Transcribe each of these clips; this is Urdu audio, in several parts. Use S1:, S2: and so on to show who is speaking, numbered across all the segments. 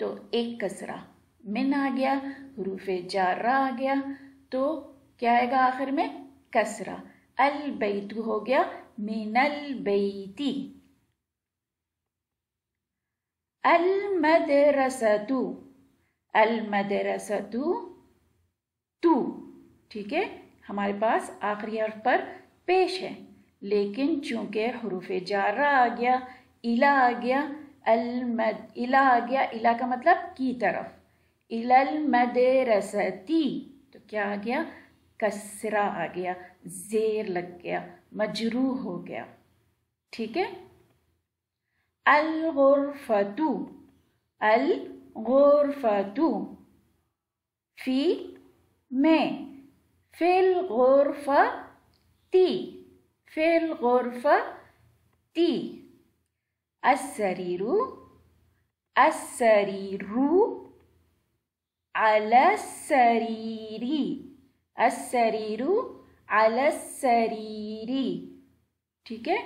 S1: تو ایک کسرہ، من آ گیا، حروف جارہ آ گیا، تو کیا آئے گا آخر میں؟ کسرہ۔ البیت ہو گیا من البیتی۔ المدرسۃ، المدرسۃ تو، ٹھیک ہے، ہمارے پاس آخری حرف پر پیش ہے، لیکن چونکہ حروف جارہ آ گیا، الا آ گیا، الا آ گیا، الا کا مطلب کی طرف، الا المدرستی، تو کیا آ گیا؟ کسرہ آ گیا، زیر لگ گیا، مجروح ہو گیا، ٹھیک ہے۔ الغرفۃ، الغرفۃ، فی میں، فی الغرفتی، فی الغرفتی۔ السریر، السریر، علی السریر، السریر علی السریر، ٹھیک ہے۔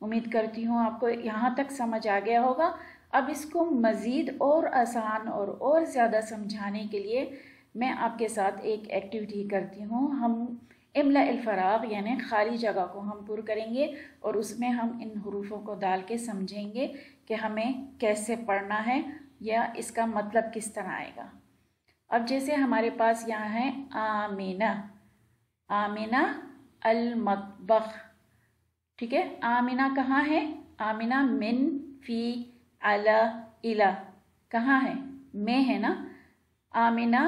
S1: امید کرتی ہوں آپ کو یہاں تک سمجھ آ گیا ہوگا۔ اب اس کو مزید اور آسان اور زیادہ سمجھانے کے لیے میں آپ کے ساتھ ایک ایکٹیویٹی کرتی ہوں۔ ہم املا الفراغ یعنی خالی جگہ کو ہم پر کریں گے، اور اس میں ہم ان حروفوں کو ڈال کے سمجھیں گے کہ ہمیں کیسے پڑھنا ہے یا اس کا مطلب کس طرح آئے گا۔ اب جیسے ہمارے پاس یہاں ہے آمینہ، آمینہ المطبخ، ٹھیک ہے۔ آمینہ کہاں ہے؟ آمینہ من، فی، علی، الا، کہاں ہے؟ میں ہے نا۔ آمینہ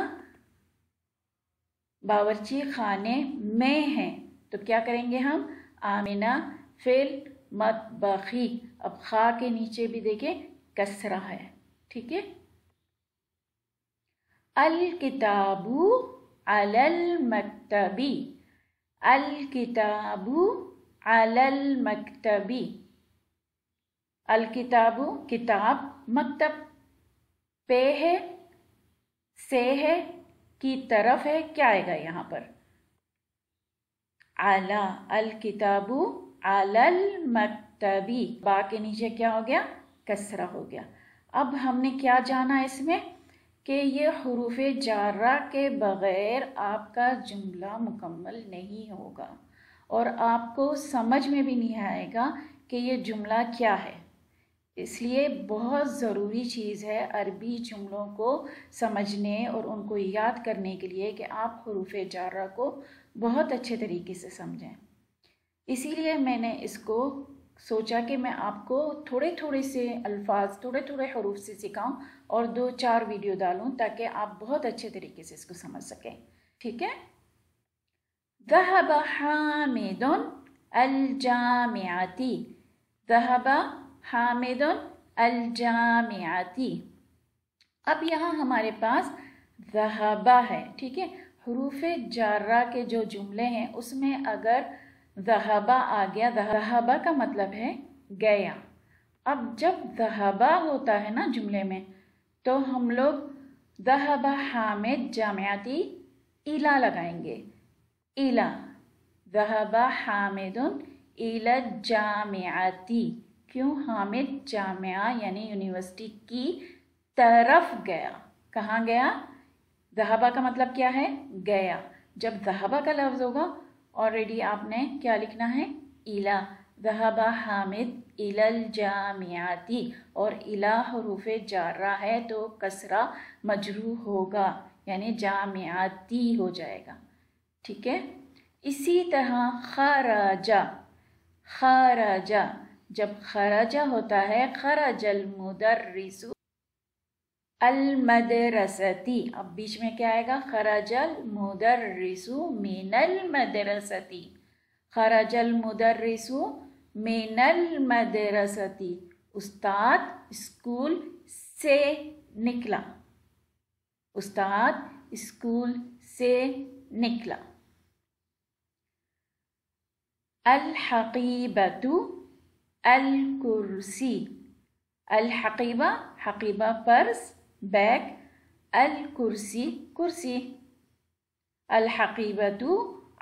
S1: باورچی خانے میں ہے، تو کیا کریں گے ہم؟ آمینہ فی المطبخی، اب خا کے نیچے بھی دیکھیں کسرہ ہے، ٹھیک ہے۔ الکتاب علی المکتب، الکتاب علی المکتب، الکتاب کتاب، مکتب پہ ہے، سے ہے، کی طرف ہے، کیا آئے گا یہاں پر؟ علی، الکتاب علی المکتب، با کے نیچے کیا ہو گیا؟ کسرہ ہو گیا۔ اب ہم نے کیا جانا اس میں کہ یہ حروف جارہ کے بغیر آپ کا جملہ مکمل نہیں ہوگا، اور آپ کو سمجھ میں بھی نہیں آئے گا کہ یہ جملہ کیا ہے۔ اس لیے بہت ضروری چیز ہے عربی جملوں کو سمجھنے اور ان کو یاد کرنے کے لیے کہ آپ حروف جارہ کو بہت اچھے طریقے سے سمجھیں۔ اسی لیے میں نے اس کو سوچا کہ میں آپ کو تھوڑے تھوڑے سے الفاظ، تھوڑے تھوڑے حروف سے سکھاؤں اور 2-4 ویڈیو ڈالوں تاکہ آپ بہت اچھے طریقے سے اس کو سمجھ سکیں، ٹھیک ہے۔ ذهب حامد الجامعة، ذهب حامد الجامعة۔ اب یہاں ہمارے پاس ذہبہ ہے، ٹھیک ہے۔ حروف جارہ کے جو جملے ہیں اس میں اگر ذہبہ آ گیا، ذہبہ کا مطلب ہے گیا۔ اب جب ذہبہ ہوتا ہے نا جملے میں، تو ہم لوگ ذہب حامد جامعتی الا لگائیں گے، الا، ذہب حامد الی الجامعتی، کیوں؟ حامد جامعہ یعنی یونیورسٹی کی طرف گیا۔ کہاں گیا؟ ذہبہ کا مطلب کیا ہے؟ گیا۔ جب ذہبہ کا لفظ ہوگا آلریڈی آپ نے کیا لکھنا ہے؟ الا، ذہب حامد الی الجامعتی، اور الا حروف جارہ ہے تو کسرہ مجروح ہوگا یعنی جامعاتی ہو جائے گا، ٹھیک ہے۔ اسی طرح خرجہ، خرجہ، جب خرجہ ہوتا ہے، خرج المدرس المدرستی، اب بیچ میں کیا آئے گا؟ خرج المدرس من المدرستی، خرج المدرس من المدرستی، استاد اسکول سے نکلا، استاد اسکول سے نکلا۔ الحقیبۃ الکرسی، الحقیبہ، حقیبہ پرس، بیگ، الکرسی کرسی، الحقیبۃ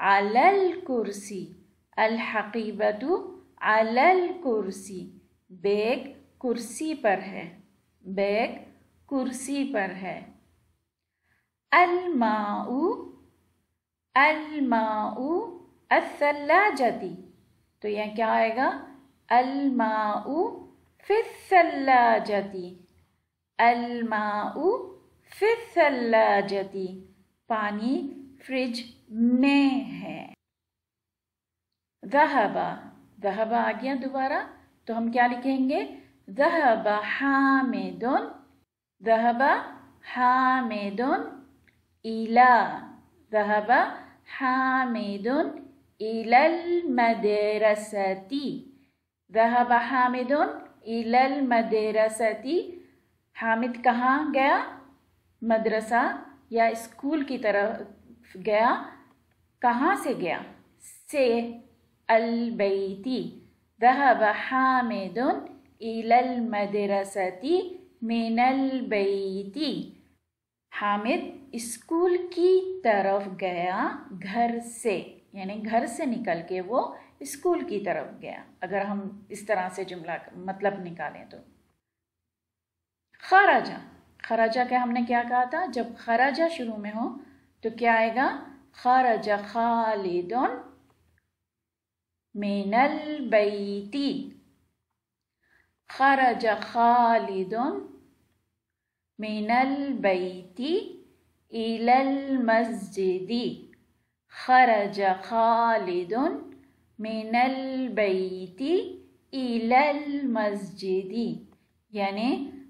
S1: علی الکرسی، الحقیبۃ علی الکرسی، بیگ کرسی پر ہے، بیگ کرسی پر ہے. الماء الماء الثلاجتی، تو یہ کیا آئے گا؟ الماء فی الثلاجتی، الماء فی الثلاجتی، پانی فریج میں ہے. ذہب، ذہب آ گیا دوبارہ، تو ہم کیا لکھیں گے؟ ذہب حامد، ذہب حامد إلى، ذهب حامد إلى المدرسة، ذهب حامد إلى المدرسة، حامد کہاں گیا؟ مدرسہ یا اسکول کی طرف گیا. کہاں سے گیا؟ سے. البیت، ذهب حامد إلى المدرسة من البيت، حامد اسکول کی طرف گیا گھر سے، یعنی گھر سے نکل کے وہ اسکول کی طرف گیا، اگر ہم اس طرح سے جملہ مطلب نکالیں تو. خرجہ، خرجہ کا ہم نے کیا کہا تھا؟ جب خرجہ شروع میں ہو تو کیا آئے گا؟ خرج خالد من البیت، خرج خالد من البیت إلى المسجد، خرج خالد من البيت إلى المسجد، یعنی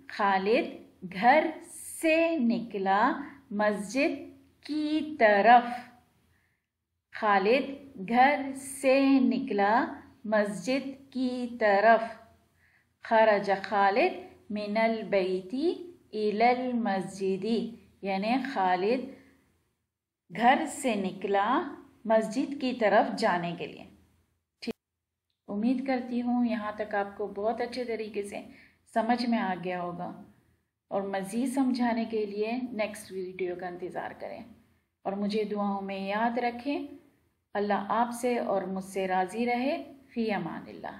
S1: خالد گھر سے نکلا مسجد کی طرف، خالد گھر سے نکلا مسجد کی طرف. خرج خالد من البيت إلى المسجد، یعنی خالد گھر سے نکلا مسجد کی طرف جانے کے لیے. ٹھیک، امید کرتی ہوں یہاں تک آپ کو بہت اچھے طریقے سے سمجھ میں آ گیا ہوگا، اور مزید سمجھانے کے لیے نیکسٹ ویڈیو کا انتظار کریں، اور مجھے دعاؤں میں یاد رکھیں. اللہ آپ سے اور مجھ سے راضی رہے. فی امان اللہ.